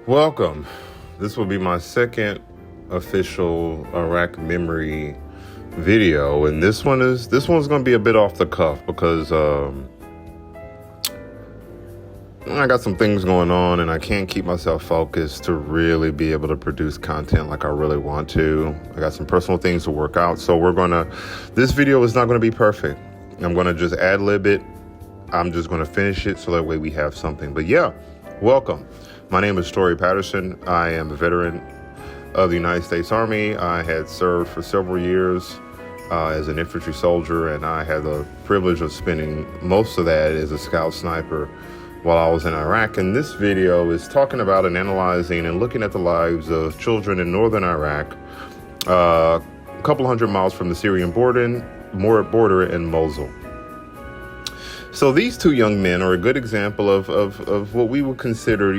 Welcome. This will be my second official Iraq memory video, and this one's going to be a bit off the cuff because I got some things going on and I can't keep myself focused to really be able to produce content like I really want to. I got some personal things to work out, so this video is not going to be perfect. I'm going to just ad-lib it. I'm just going to finish it so that way we have something. But yeah, welcome. My name is Story Patterson. I am a veteran of the United States Army. I had served for several years as an infantry soldier, and I had the privilege of spending most of that as a scout sniper while I was in Iraq. And this video is talking about and analyzing and looking at the lives of children in northern Iraq, a couple hundred miles from the Syrian border in Mosul. So these two young men are a good example of what we would consider,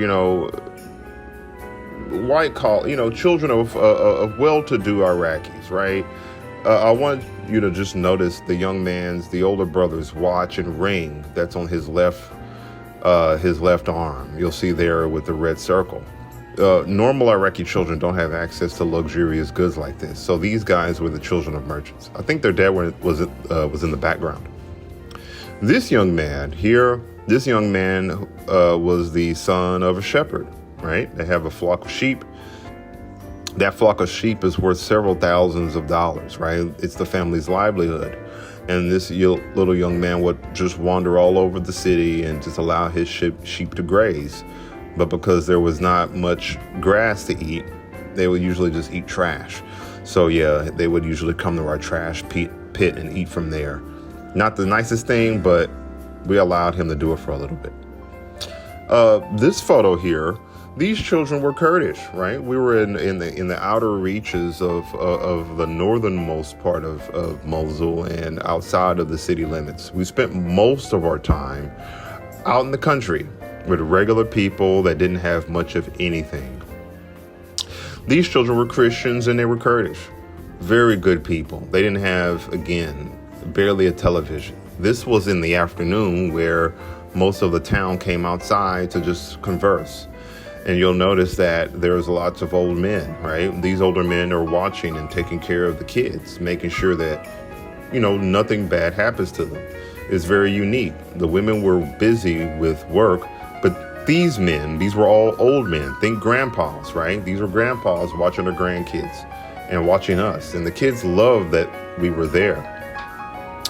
white collar, children of well-to-do Iraqis, right? I want you to just notice the older brother's watch and ring that's on his left arm. You'll see there with the red circle. Normal Iraqi children don't have access to luxurious goods like this. So these guys were the children of merchants. I think their dad was in the background. This young man was the son of a shepherd, right? They have a flock of sheep. That flock of sheep is worth several thousands of dollars, right? It's the family's livelihood. And this little young man would just wander all over the city and just allow his sheep to graze. But because there was not much grass to eat, they would usually just eat trash. So yeah, they would usually come to our trash pit and eat from there. Not the nicest thing, but we allowed him to do it for a little bit. This photo here, these children were Kurdish, right? We were in the outer reaches of the northernmost part of Mosul and outside of the city limits. We spent most of our time out in the country with regular people that didn't have much of anything. These children were Christians and they were Kurdish. Very good people. They didn't have, again, barely a television. This was in the afternoon where most of the town came outside to just converse. And you'll notice that there's lots of old men, right? These older men are watching and taking care of the kids, making sure that, nothing bad happens to them. It's very unique. The women were busy with work, but these were all old men. Think grandpas, right? These were grandpas watching their grandkids and watching us. And the kids loved that we were there.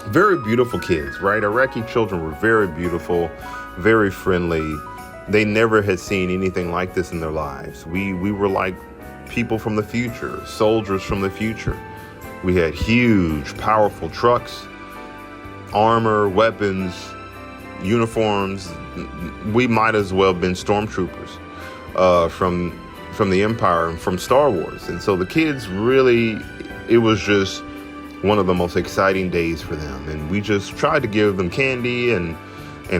Very beautiful kids, right? Iraqi children were very beautiful, very friendly. They never had seen anything like this in their lives. We were like people from the future, soldiers from the future. We had huge, powerful trucks, armor, weapons, uniforms. We might as well have been stormtroopers from the Empire and from Star Wars. And so the kids really, it was just one of the most exciting days for them. And we just tried to give them candy and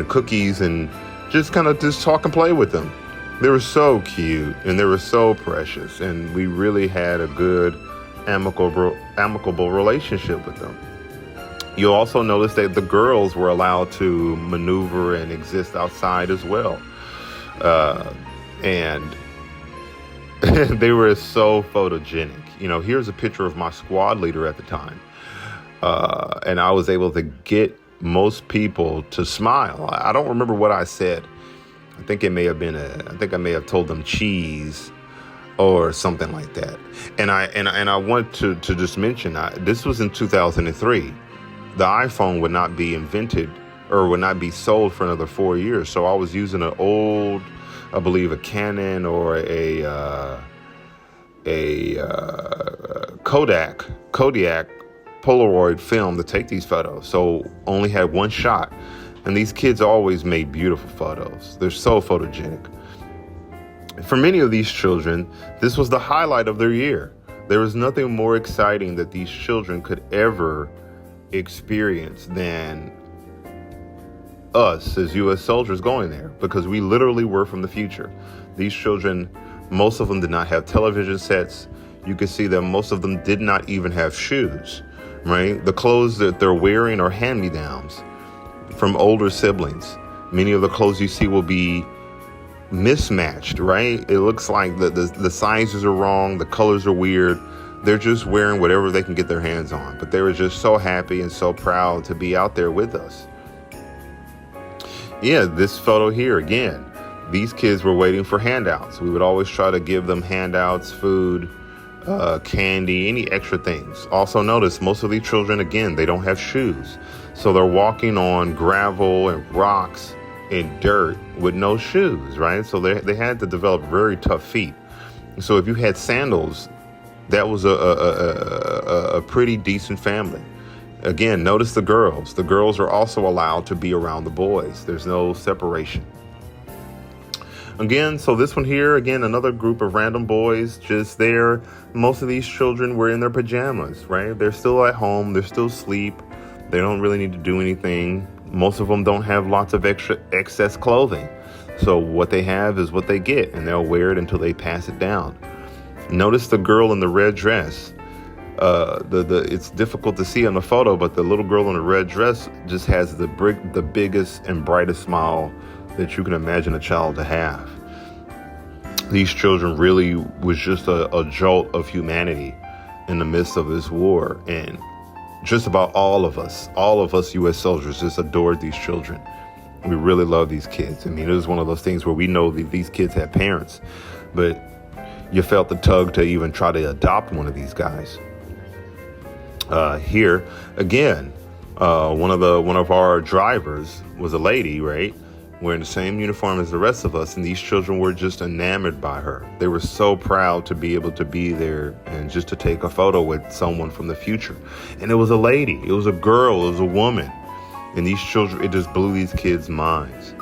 cookies and just kind of just talk and play with them. They were so cute and they were so precious. And we really had a good, amicable relationship with them. You'll also notice that the girls were allowed to maneuver and exist outside as well. And they were so photogenic. Here's a picture of my squad leader at the time. And I was able to get most people to smile. I don't remember what I said. I think I may have told them cheese or something like that. And I want to just mention, this was in 2003. The iPhone would not be invented or would not be sold for another 4 years. So I was using an old, I believe a Canon or a Kodiak Polaroid film to take these photos. So only had one shot. And these kids always made beautiful photos. They're so photogenic. For many of these children, this was the highlight of their year. There was nothing more exciting that these children could ever experience than us as U.S. soldiers going there, because we literally were from the future. These children, most of them did not have television sets. You can see that most of them did not even have shoes, right? The clothes that they're wearing are hand-me-downs from older siblings. Many of the clothes you see will be mismatched, right? It looks like the sizes are wrong, the colors are weird. They're just wearing whatever they can get their hands on. But they were just so happy and so proud to be out there with us. Yeah, this photo here again. These kids were waiting for handouts. We would always try to give them handouts, food, candy, any extra things. Also notice most of these children, again, they don't have shoes. So they're walking on gravel and rocks and dirt with no shoes, right? So they had to develop very tough feet. So if you had sandals, that was a pretty decent family. Again, notice the girls. The girls are also allowed to be around the boys. There's no separation. Again, so this one here, again, another group of random boys just there. Most of these children were in their pajamas, right? They're still at home. They're still asleep. They don't really need to do anything. Most of them don't have lots of excess clothing. So what they have is what they get, and they'll wear it until they pass it down. Notice the girl in the red dress. It's difficult to see on the photo, but the little girl in the red dress just has the biggest and brightest smile that you can imagine a child to have. These children really was just a jolt of humanity in the midst of this war. And just about all of us U.S. soldiers just adored these children. We really love these kids. I mean, it was one of those things where we know that these kids have parents, but you felt the tug to even try to adopt one of these guys. Here again, one of our drivers was a lady, right? Wearing the same uniform as the rest of us, and these children were just enamored by her. They were so proud to be able to be there and just to take a photo with someone from the future. And it was a lady, it was a girl, it was a woman. And these children, it just blew these kids' minds.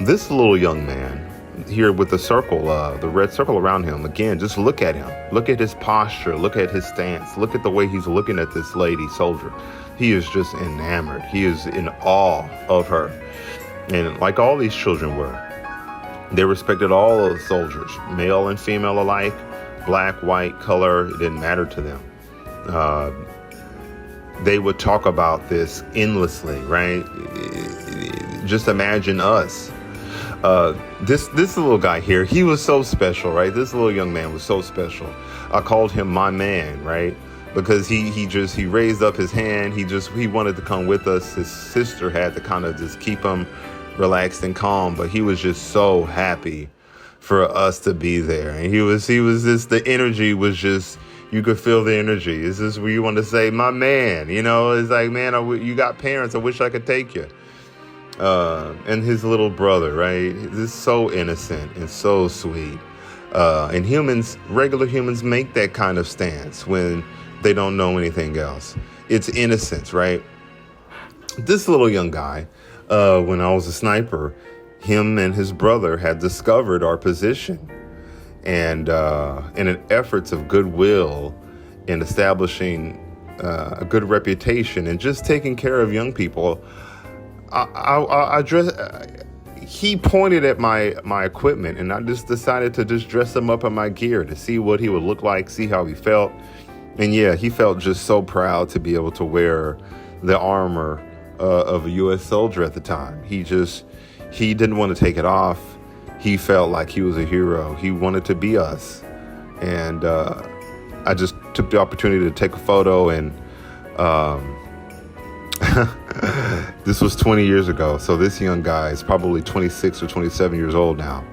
This little young man here with the circle, the red circle around him, again, just look at him. Look at his posture, look at his stance, look at the way he's looking at this lady soldier. He is just enamored. He is in awe of her. And like all these children were, they respected all of the soldiers, male and female alike, black, white, color, it didn't matter to them. They would talk about this endlessly, right? Just imagine us. This little guy here, he was so special, right? This little young man was so special. I called him my man, right? Because he raised up his hand. He wanted to come with us. His sister had to kind of just keep him relaxed and calm, but he was just so happy for us to be there. And he was just, the energy was just, you could feel the energy. Is this where you want to say, my man? You know, it's like, man, you got parents. I wish I could take you. And his little brother, right? This is so innocent and so sweet. And regular humans make that kind of stance when they don't know anything else. It's innocence, right? This little young guy, when I was a sniper, him and his brother had discovered our position. And in an efforts of goodwill and establishing a good reputation and just taking care of young people, he pointed at my equipment, and I just decided to just dress him up in my gear to see what he would look like, see how he felt. And yeah, he felt just so proud to be able to wear the armor of a U.S. soldier at the time. He didn't want to take it off. He felt like he was a hero. He wanted to be us. And I just took the opportunity to take a photo, and this was 20 years ago. So this young guy is probably 26 or 27 years old now.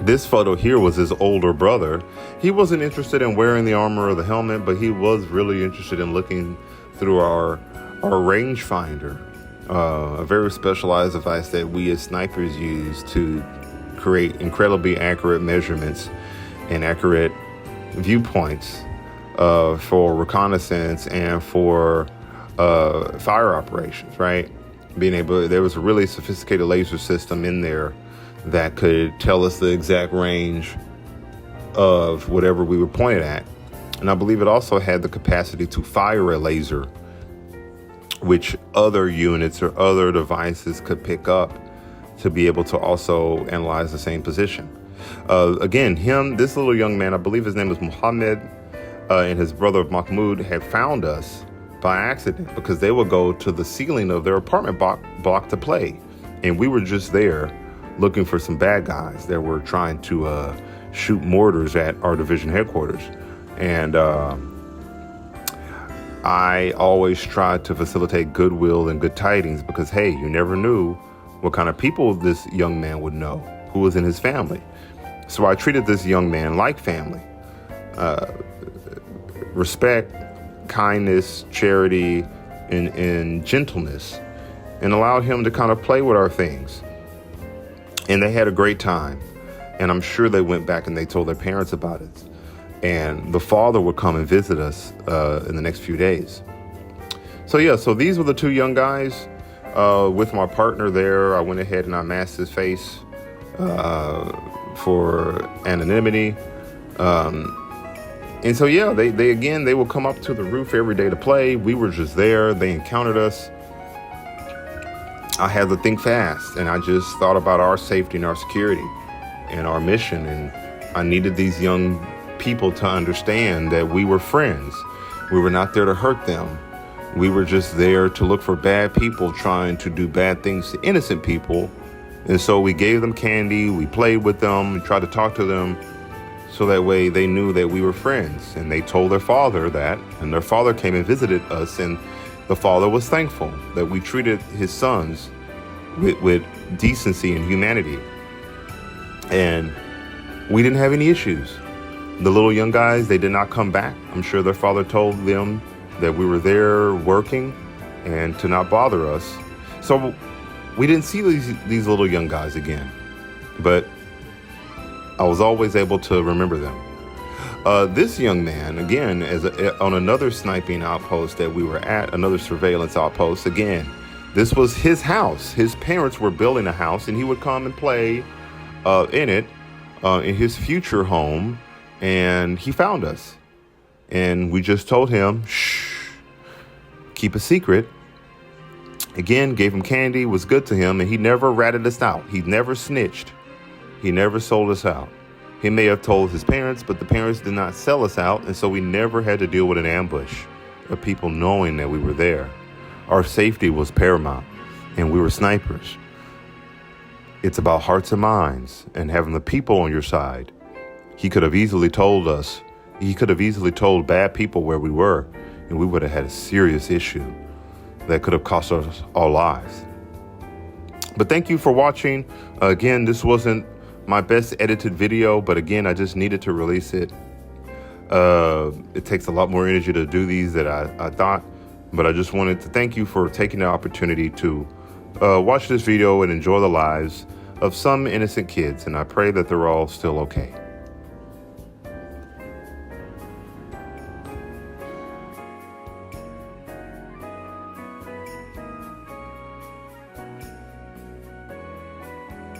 This photo here was his older brother. He wasn't interested in wearing the armor or the helmet, but he was really interested in looking through our rangefinder, a very specialized device that we as snipers use to create incredibly accurate measurements and accurate viewpoints for reconnaissance and for fire operations, right? There was a really sophisticated laser system in there that could tell us the exact range of whatever we were pointed at. And I believe it also had the capacity to fire a laser, which other units or other devices could pick up to be able to also analyze the same position. Again, this little young man, I believe his name was Muhammad, and his brother Mahmoud had found us by accident because they would go to the ceiling of their apartment block to play. And we were just there looking for some bad guys that were trying to shoot mortars at our division headquarters. And I always tried to facilitate goodwill and good tidings because, hey, you never knew what kind of people this young man would know who was in his family. So I treated this young man like family. Respect, kindness, charity, and gentleness, and allowed him to kind of play with our things. And they had a great time. And I'm sure they went back and they told their parents about it. And the father would come and visit us in the next few days. So these were the two young guys. With my partner there, I went ahead and I masked his face for anonymity. And so, they would come up to the roof every day to play. We were just there. They encountered us. I had to think fast, and I just thought about our safety and our security and our mission. And I needed these young people to understand that we were friends. We were not there to hurt them. We were just there to look for bad people trying to do bad things to innocent people. And so we gave them candy, we played with them, we tried to talk to them, so that way they knew that we were friends. And they told their father that, and their father came and visited us, and the father was thankful that we treated his sons with decency and humanity. And we didn't have any issues. The little young guys, they did not come back. I'm sure their father told them that we were there working and to not bother us. So we didn't see these little young guys again, but I was always able to remember them. This young man, again, on another sniping outpost that we were at, another surveillance outpost, again, this was his house. His parents were building a house, and he would come and play in it, in his future home, and he found us. And we just told him, shh, keep a secret. Again, gave him candy, was good to him, and he never ratted us out. He never snitched. He never sold us out. He may have told his parents, but the parents did not sell us out, and so we never had to deal with an ambush of people knowing that we were there. Our safety was paramount, and we were snipers. It's about hearts and minds and having the people on your side. He could have easily told us, he could have easily told bad people where we were, and we would have had a serious issue that could have cost us our lives. But thank you for watching. Again, this wasn't my best edited video, but again, I just needed to release it. It takes a lot more energy to do these than I thought, but I just wanted to thank you for taking the opportunity to watch this video and enjoy the lives of some innocent kids, and I pray that they're all still okay.